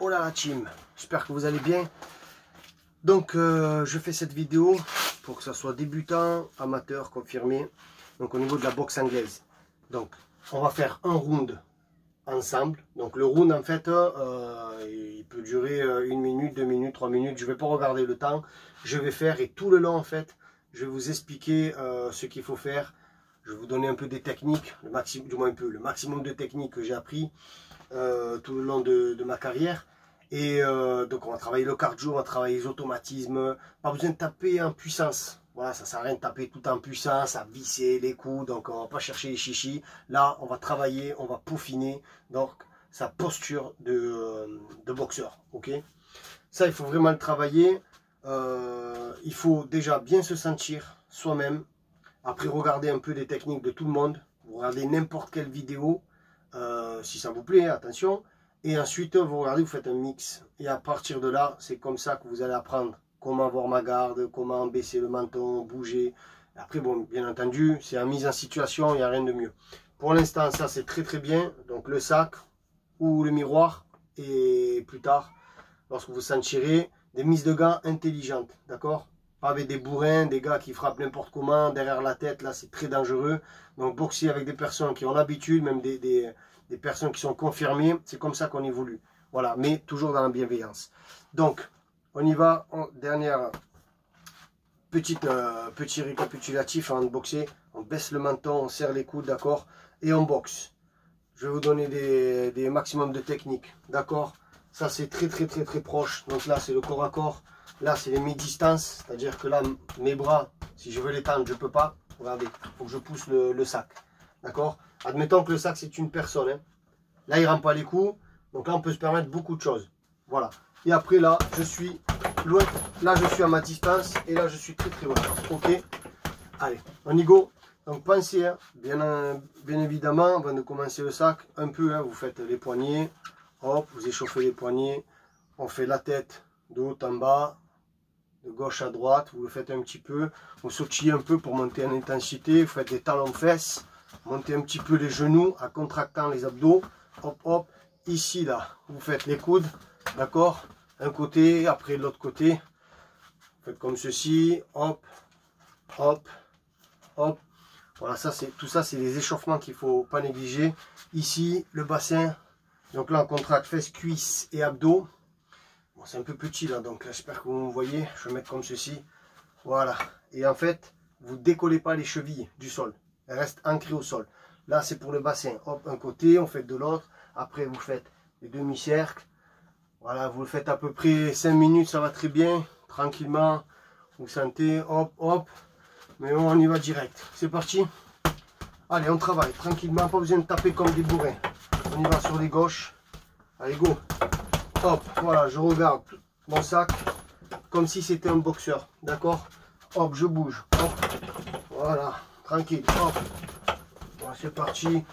Hola la team, j'espère que vous allez bien. Donc je fais cette vidéo pour que ça soit débutant, amateur, confirmé. Donc au niveau de la boxe anglaise. Donc on va faire un round ensemble. Donc le round en fait il peut durer 1 minute, 2 minutes, 3 minutes. Je ne vais pas regarder le temps. Je vais faire et tout le long en fait je vais vous expliquer ce qu'il faut faire. Je vais vous donner un peu des techniques, le maximum de techniques que j'ai appris tout le long de ma carrière. Et donc on va travailler le cardio, on va travailler les automatismes. Pas besoin de taper en puissance. Voilà, ça sert à rien de taper tout en puissance, à visser les coups. Donc on va pas chercher les chichis. Là, on va travailler, on va peaufiner donc sa posture de boxeur. Ok. Ça, il faut vraiment le travailler. Il faut déjà bien se sentir soi-même. Après, regardez un peu les techniques de tout le monde. Vous regardez n'importe quelle vidéo, si ça vous plaît, attention. Et ensuite, vous regardez, vous faites un mix. Et à partir de là, c'est comme ça que vous allez apprendre comment avoir ma garde, comment baisser le menton, bouger. Après, bon, bien entendu, c'est en mise en situation, il n'y a rien de mieux. Pour l'instant, ça, c'est très très bien. Donc, le sac ou le miroir. Et plus tard, lorsque vous sentirez, des mises de gants intelligentes, d'accord? Pas avec des bourrins, des gars qui frappent n'importe comment, derrière la tête, là, c'est très dangereux. Donc, boxer avec des personnes qui ont l'habitude, même des personnes qui sont confirmées, c'est comme ça qu'on évolue. Voilà, mais toujours dans la bienveillance. Donc, on y va. Dernière petit récapitulatif avant de boxer. On baisse le menton, on serre les coudes, d'accord? Et on boxe. Je vais vous donner des maximums de techniques, d'accord? Ça, c'est très proche. Donc là, c'est le corps à corps. Là, c'est les mi-distances. C'est-à-dire que là, mes bras, si je veux les tendre, je ne peux pas. Regardez, il faut que je pousse le sac. D'accord? Admettons que le sac, c'est une personne. Hein. Là, il ne rend pas les coups. Donc là, on peut se permettre beaucoup de choses. Voilà. Et après, là, je suis loin. Là, je suis à ma distance. Et là, je suis très loin. OK? Allez, on y go. Donc, pensez, hein, bien évidemment, avant de commencer le sac, un peu, hein, vous faites les poignets. Hop, vous échauffez les poignets. On fait la tête de haut en bas. De gauche à droite. Vous le faites un petit peu. Vous sautillez un peu pour monter en intensité. Vous faites des talons-fesses. Montez un petit peu les genoux en contractant les abdos. Hop, hop. Ici, là, vous faites les coudes. D'accord? Un côté, après l'autre côté. Vous faites comme ceci. Hop, hop, hop. Voilà, tout ça, c'est les échauffements qu'il ne faut pas négliger. Ici, le bassin. Donc là, on contracte fesses, cuisses et abdos. Bon, c'est un peu petit là, donc j'espère que vous me voyez. Je vais mettre comme ceci. Voilà. Et en fait, vous ne décollez pas les chevilles du sol. Elles restent ancrées au sol. Là, c'est pour le bassin. Hop, un côté, on fait de l'autre. Après, vous faites les demi-cercles. Voilà, vous le faites à peu près 5 minutes, ça va très bien. Tranquillement, vous sentez, hop, hop. Mais on y va direct. C'est parti. Allez, on travaille tranquillement, pas besoin de taper comme des bourrins. On y va sur les gauches. Allez, go. Hop, voilà, je regarde mon sac comme si c'était un boxeur. D'accord? Hop, je bouge. Hop, voilà, tranquille. Hop, voilà, c'est parti.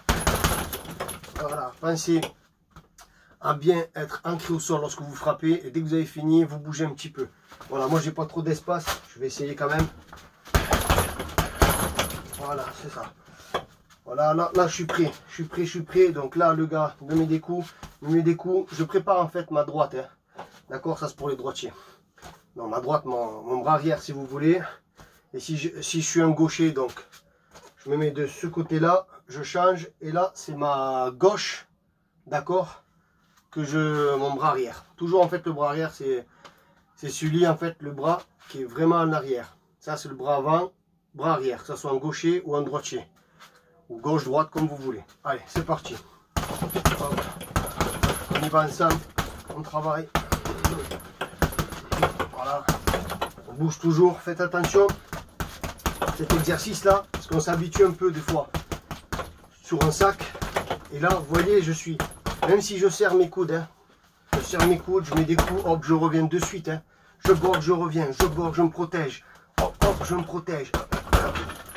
Voilà, pensez à bien être ancré au sol lorsque vous frappez. Et dès que vous avez fini, vous bougez un petit peu. Voilà, moi j'ai pas trop d'espace. Je vais essayer quand même. Voilà, c'est ça. Voilà, là je suis prêt. Je suis prêt. Donc là, le gars me met des coups. Je prépare en fait ma droite. Hein. D'accord, ça c'est pour les droitiers. Non, ma droite, mon bras arrière si vous voulez. Et si je suis un gaucher, donc je me mets de ce côté-là. Je change. Et là, c'est ma gauche. D'accord, mon bras arrière. Toujours en fait le bras arrière, c'est celui en fait le bras qui est vraiment en arrière. Ça c'est le bras avant, bras arrière, que ce soit un gaucher ou un droitier. Ou gauche-droite comme vous voulez. Allez, c'est parti. Hop. On y va ensemble, on travaille. Voilà. On bouge toujours, faites attention. Cet exercice-là, parce qu'on s'habitue un peu des fois sur un sac. Et là, vous voyez, même si je serre mes coudes, hein, je serre mes coudes, je mets des coups, hop, je reviens de suite. Hein. Je borde, je reviens, je borde, je me protège. Hop, hop, je me protège.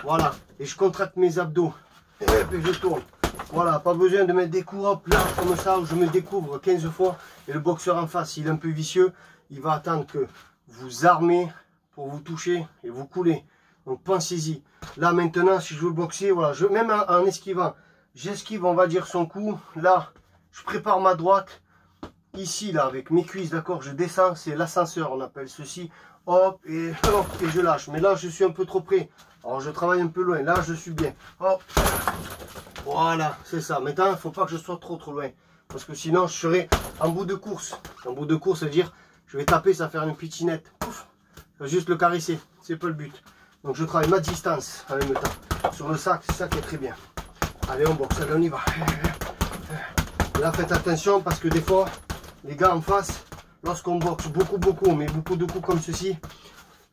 Voilà, et je contracte mes abdos. Et je tourne. Voilà, pas besoin de mettre des coups hop là comme ça où je me découvre 15 fois. Et le boxeur en face, s'il est un peu vicieux, il va attendre que vous armez pour vous toucher et vous couler. Donc pensez-y. Là maintenant, si je veux boxer, voilà, même en esquivant, j'esquive, on va dire, son coup. Là, je prépare ma droite. ici, là, avec mes cuisses, d'accord, je descends, c'est l'ascenseur, on appelle ceci. Hop, et je lâche. Mais là, je suis un peu trop près. Alors, je travaille un peu loin. Là, je suis bien. Hop. Voilà, c'est ça. Maintenant, il ne faut pas que je sois trop loin. Parce que sinon, je serai en bout de course. En bout de course, ça veut dire, je vais taper, ça va faire une pitinette. Pouf. Je vais juste le caresser. C'est pas le but. Donc, je travaille ma distance en même temps. Sur le sac, c'est ça qui est très bien. Allez, on boxe. Allez, on y va. Là, faites attention parce que des fois, les gars en face, lorsqu'on boxe beaucoup, mais beaucoup de coups comme ceci,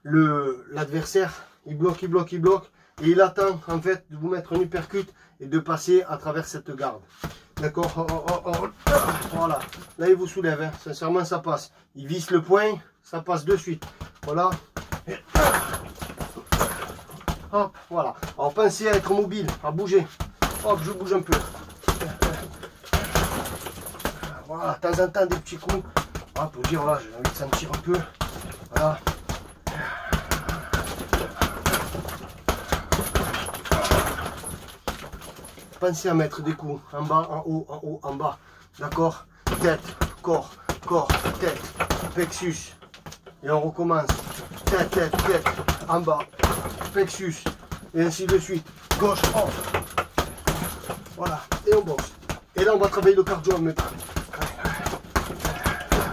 l'adversaire, il bloque, et il attend en fait de vous mettre un uppercut et de passer à travers cette garde. D'accord. Voilà. Là, il vous soulève. Hein. Sincèrement, ça passe. Il visse le poing, ça passe de suite. Voilà. Hop, voilà. Alors, pensez à être mobile, à bouger. Hop, je bouge un peu. Voilà, de temps en temps, des petits coups. Voilà, pour dire, voilà, j'ai envie de sentir un peu. Voilà. Pensez à mettre des coups en bas, en haut, en bas. D'accord? Tête, corps, tête, plexus. Et on recommence. Tête, en bas, plexus. Et ainsi de suite. Gauche, hop. Voilà. Et on boxe. Et là, on va travailler le cardio en même temps.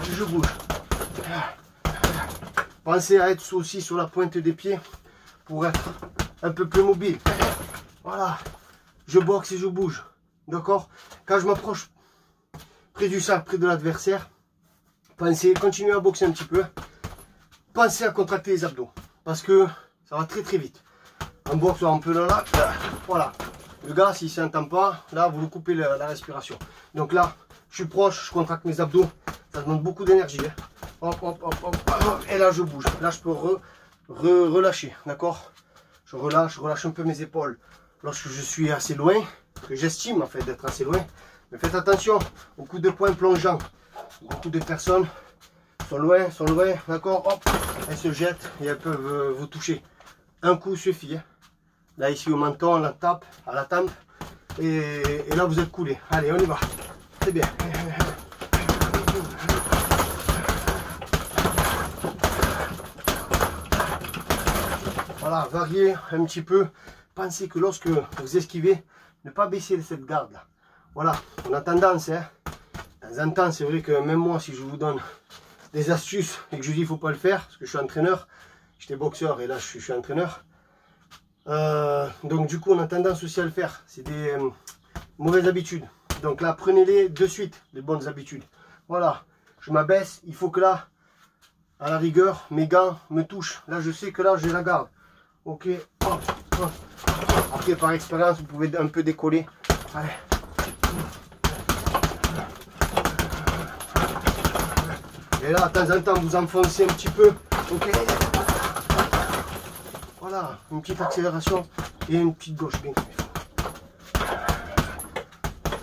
Je bouge. Pensez à être aussi sur la pointe des pieds pour être un peu plus mobile. Voilà. Je boxe et je bouge. D'accord? Quand je m'approche près du sac, près de l'adversaire, pensez, continuez à boxer un petit peu. Pensez à contracter les abdos. Parce que ça va très vite. En boxe, on peut là. Voilà. Le gars, s'il ne s'entend pas, là, vous lui coupez la respiration. Donc là, je suis proche, je contracte mes abdos. Ça demande beaucoup d'énergie. Hein. Hop. Et là, je bouge. Là, je peux relâcher. D'accord? Je relâche un peu mes épaules. Lorsque je suis assez loin, que j'estime en fait d'être assez loin. Mais faites attention aux coups de poing plongeants. Beaucoup de personnes sont loin, d'accord? Hop, elles se jettent et elles peuvent vous toucher. Un coup suffit. Hein. Là, ici au menton, on la tape à la tempe. Et là, vous êtes coulé. Allez, on y va. C'est bien. Voilà, variez un petit peu. Pensez que lorsque vous esquivez, ne pas baisser cette garde là. Voilà, on a tendance, hein, de temps en temps, c'est vrai que même moi, si je vous donne des astuces et que je dis qu'il ne faut pas le faire, parce que je suis entraîneur, j'étais boxeur et là je suis entraîneur. Donc du coup, on a tendance aussi à le faire. C'est des mauvaises habitudes. Donc là, prenez-les de suite, les bonnes habitudes. Voilà, je m'abaisse, il faut que là, à la rigueur, mes gants me touchent. Là, je sais que là, j'ai la garde. Ok, hop. Après, par expérience, vous pouvez un peu décoller. Allez. Et là, de temps en temps, vous enfoncez un petit peu. Ok. Voilà, une petite accélération et une petite gauche. Bien.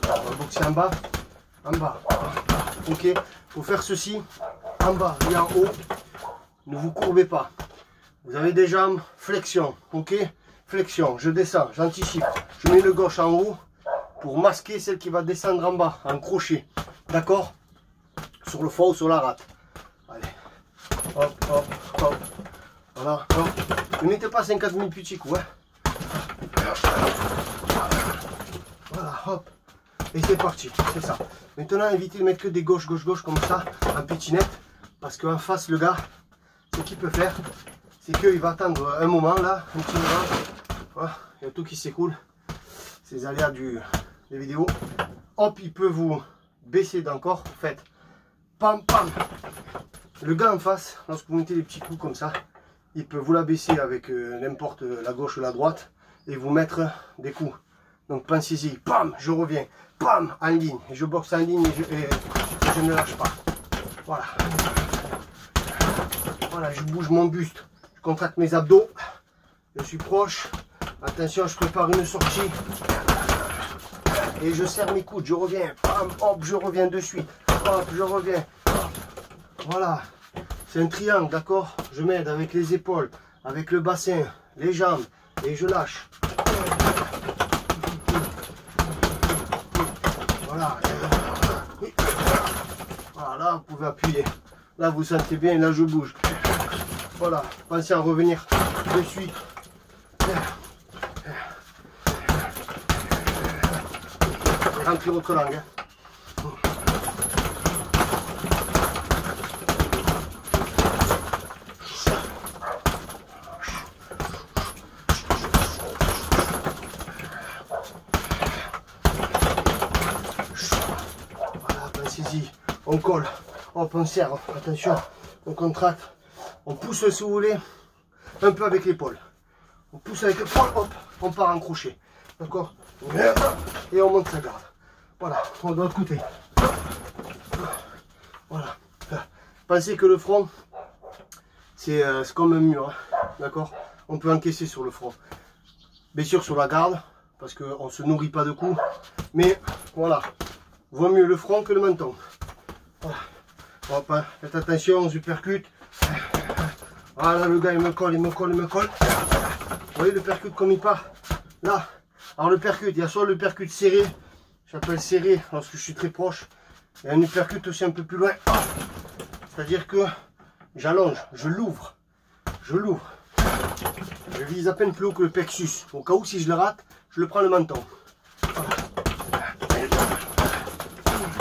On va boxer en bas. En bas. Ok. Il faut faire ceci. En bas et en haut. Ne vous courbez pas. Vous avez des jambes, flexion. Ok. Flexion, je descends, j'anticipe, je mets le gauche en haut pour masquer celle qui va descendre en bas, en crochet, d'accord? Sur le foie ou sur la rate. Allez, hop, voilà, hop. Ne mettez pas 50 000 petits coups, hein. Voilà, hop, et c'est parti, c'est ça. Maintenant, évitez de mettre que des gauches comme ça, en pitinette, parce qu'en face, le gars, ce qu'il peut faire, c'est qu'il va attendre un moment, là, un petit moment. Voilà, il y a tout qui s'écoule, ces aléas des vidéos. Hop, il peut vous baisser d'encore. Faites pam. Le gars en face, lorsque vous mettez des petits coups comme ça, il peut vous la baisser avec n'importe la gauche ou la droite et vous mettre des coups. Donc pensez-y, pam, je reviens, pam, en ligne. Et je boxe en ligne et je ne lâche pas. Voilà. Voilà, je bouge mon buste, je contracte mes abdos, je suis proche. Attention, je prépare une sortie. Et je serre mes coudes, je reviens. Bam, hop, je reviens de suite. Hop, je reviens. Voilà. C'est un triangle, d'accord? Je m'aide avec les épaules, avec le bassin, les jambes. Et je lâche. Voilà. Voilà, là, vous pouvez appuyer. Là, vous sentez bien, là, je bouge. Voilà, pensez à revenir de suite. Et remplir votre langue. Hein. Voilà, pensez-y. On colle. Hop, on serre. Attention, on contracte. On pousse si vous voulez. Un peu avec l'épaule. On pousse avec l'épaule. Hop, on part en crochet. D'accord? Et on monte sa garde. Voilà, on doit écouter. Voilà. Pensez que le front, c'est comme un mur. Hein. D'accord? On peut encaisser sur le front. Bien sûr sur la garde, parce qu'on ne se nourrit pas de coups. Mais voilà, vaut mieux le front que le menton. Voilà. Hop, hein. Faites attention aux uppercuts. Voilà, le gars il me colle, il me colle, il me colle. Vous voyez le percute comme il part? Là. Alors le percute, il y a soit le percute serré, j'appelle serré lorsque je suis très proche. Il y a un uppercut aussi un peu plus loin. C'est-à-dire que j'allonge, je l'ouvre. Je l'ouvre. Je vise à peine plus haut que le plexus. Au cas où si je le rate, je le prends le menton.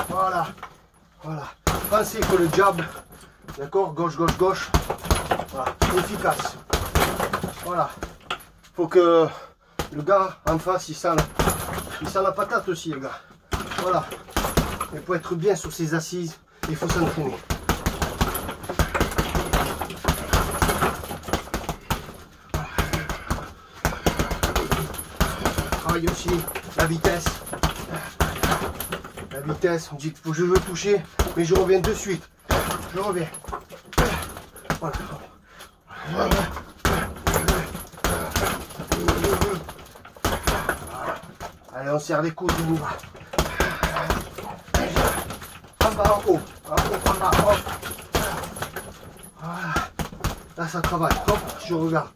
Voilà. Voilà. Pensez que le jab, d'accord, gauche, gauche, gauche. Voilà, efficace. Voilà. Faut que le gars en face, il sent la patate aussi, les gars. Voilà. Et pour être bien sur ses assises, il faut s'entraîner. Travaille aussi la vitesse. La vitesse, on dit que je veux toucher, mais je reviens de suite. Je reviens. Voilà. Voilà. Allez, on serre les coudes, on y va. En bas, en haut. En haut, en bas, hop. Voilà. Là, ça travaille. Hop, je regarde.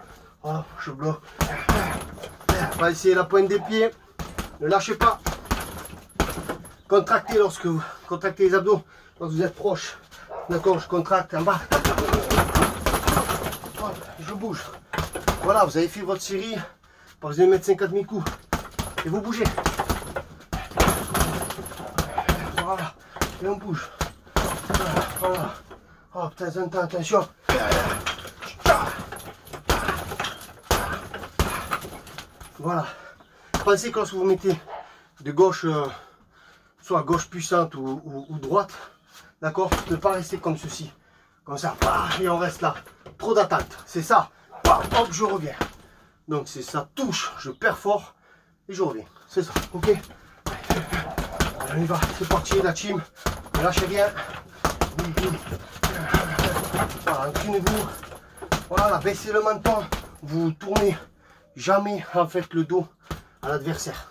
Hop, je bloque. On va essayer la pointe des pieds. Ne lâchez pas. Contractez lorsque vous contractez les abdos. Lorsque vous êtes proche. D'accord, je contracte en bas. Hop, je bouge. Voilà, vous avez fait votre série. Vous allez mettre 50 000 coups. Et vous bougez. Voilà. Et on bouge. Voilà. Oh, de temps en temps, attention. Voilà. Pensez que lorsque vous mettez de gauche, soit gauche puissante ou droite, d'accord, ne pas rester comme ceci. Comme ça. Et on reste là. Trop d'attente. C'est ça. Hop, je reviens. Donc c'est ça touche, je perds fort. Et je reviens, c'est ça, ok. Allez, on y va, c'est parti la team. Ne lâchez rien. Voilà, inclinez-vous. Voilà, baissez le menton. Vous tournez jamais en fait le dos à l'adversaire.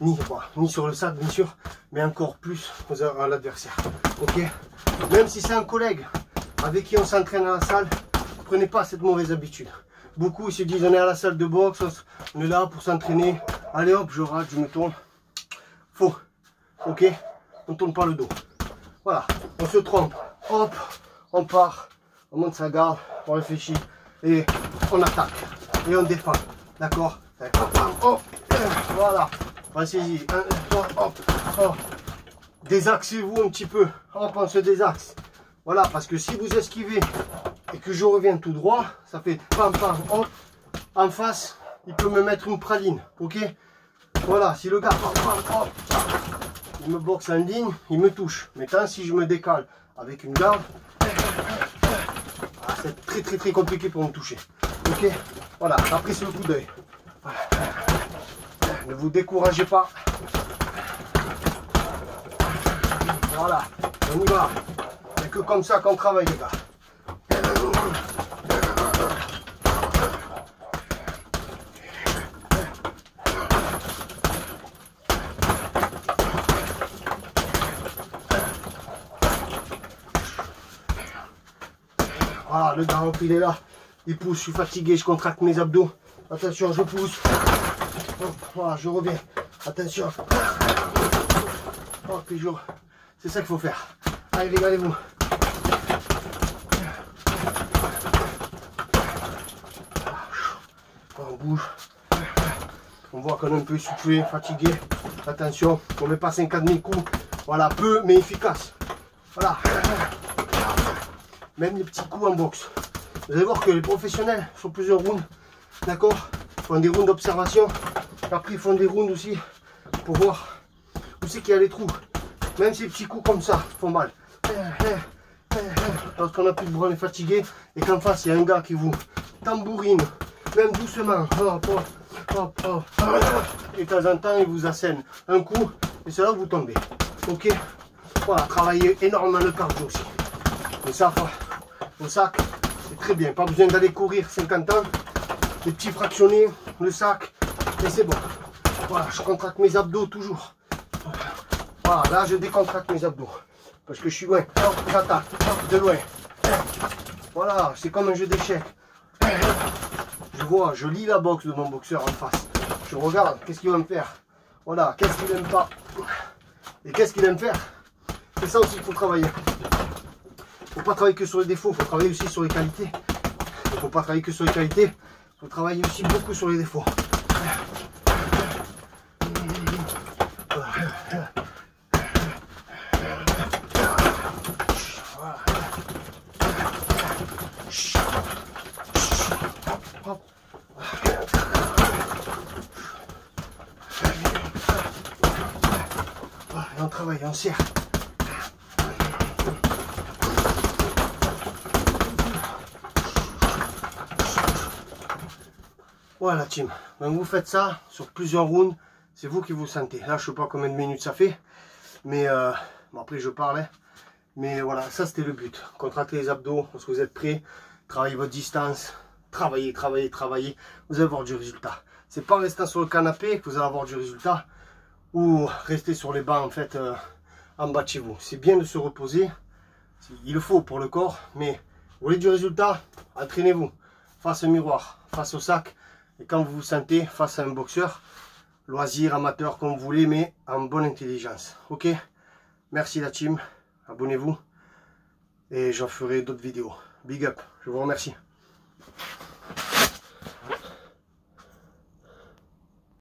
Ni sur le sac bien sûr, mais encore plus à l'adversaire. Ok. Même si c'est un collègue avec qui on s'entraîne à la salle, prenez pas cette mauvaise habitude. Beaucoup se disent on est à la salle de boxe, on est là pour s'entraîner. Allez hop, je rate, je me tourne. Faux. Ok. On tourne pas le dos. Voilà. On se trompe. Hop. On part. On monte sa garde. On réfléchit. Et on attaque. Et on défend. D'accord. Hop. Voilà. Allez-y. Hop. Hop. Désaxez-vous un petit peu. Hop, on se désaxe. Voilà. Parce que si vous esquivez et que je reviens tout droit, ça fait pam pam hop. En face, il peut me mettre une praline, ok. Voilà, si le gars il me boxe en ligne, il me touche. Mais quand si je me décale avec une garde, c'est très compliqué pour me toucher, ok. Voilà, après c'est le coup d'œil. Ne vous découragez pas. Voilà, on y va. Il n'y a que comme ça qu'on travaille, les gars. Voilà, le gars, il est là. Il pousse, je suis fatigué, je contracte mes abdos. Attention, je pousse. Hop, voilà, je reviens. Attention. Hop, c'est ça qu'il faut faire. Allez, régalez-vous. On bouge. On voit qu'on est un peu essoufflé, fatigué. Attention, on ne met pas 50 000 coups. Voilà, peu mais efficace. Voilà. Même les petits coups en boxe. Vous allez voir que les professionnels font plusieurs rounds. D'accord? Ils font des rounds d'observation. Après, ils font des rounds aussi pour voir où c'est qu'il y a les trous. Même ces petits coups comme ça font mal. Lorsqu'on n'a plus de bras, on est fatigué. Et qu'en face, il y a un gars qui vous tambourine. Même doucement. Hop, hop, hop, hop. Et de temps en temps, il vous assène un coup. Et c'est là que vous tombez. Ok? Voilà, travailler énormément le cardio aussi. Mais ça, au sac, c'est très bien. Pas besoin d'aller courir 50 ans. Les petits fractionnés, le sac, et c'est bon. Voilà, je contracte mes abdos toujours. Voilà, là je décontracte mes abdos. Parce que je suis loin. J'attaque de loin. Voilà, c'est comme un jeu d'échecs. Je vois, je lis la boxe de mon boxeur en face. Je regarde, qu'est-ce qu'il va me faire. Voilà, qu'est-ce qu'il n'aime pas. Et qu'est-ce qu'il aime faire. C'est ça aussi qu'il faut travailler. Il ne faut pas travailler que sur les défauts, il faut travailler aussi sur les qualités. Il ne faut pas travailler que sur les qualités, il faut travailler aussi beaucoup sur les défauts. Et on travaille, on serre. Voilà team, donc vous faites ça sur plusieurs rounds, c'est vous qui vous sentez. Là je sais pas combien de minutes ça fait, mais bon, après je parle, hein. Mais voilà, ça c'était le but. Contractez les abdos lorsque vous êtes prêts, travaillez votre distance, travaillez, travaillez, travaillez, vous allez avoir du résultat. C'est pas en restant sur le canapé que vous allez avoir du résultat, ou rester sur les bancs en fait en bas de chez vous. C'est bien de se reposer, il le faut pour le corps, mais vous voulez du résultat, entraînez-vous face au miroir, face au sac. Et quand vous vous sentez face à un boxeur, loisir, amateur, comme vous voulez, mais en bonne intelligence. Ok? Merci la team. Abonnez-vous. Et j'en ferai d'autres vidéos. Big up. Je vous remercie.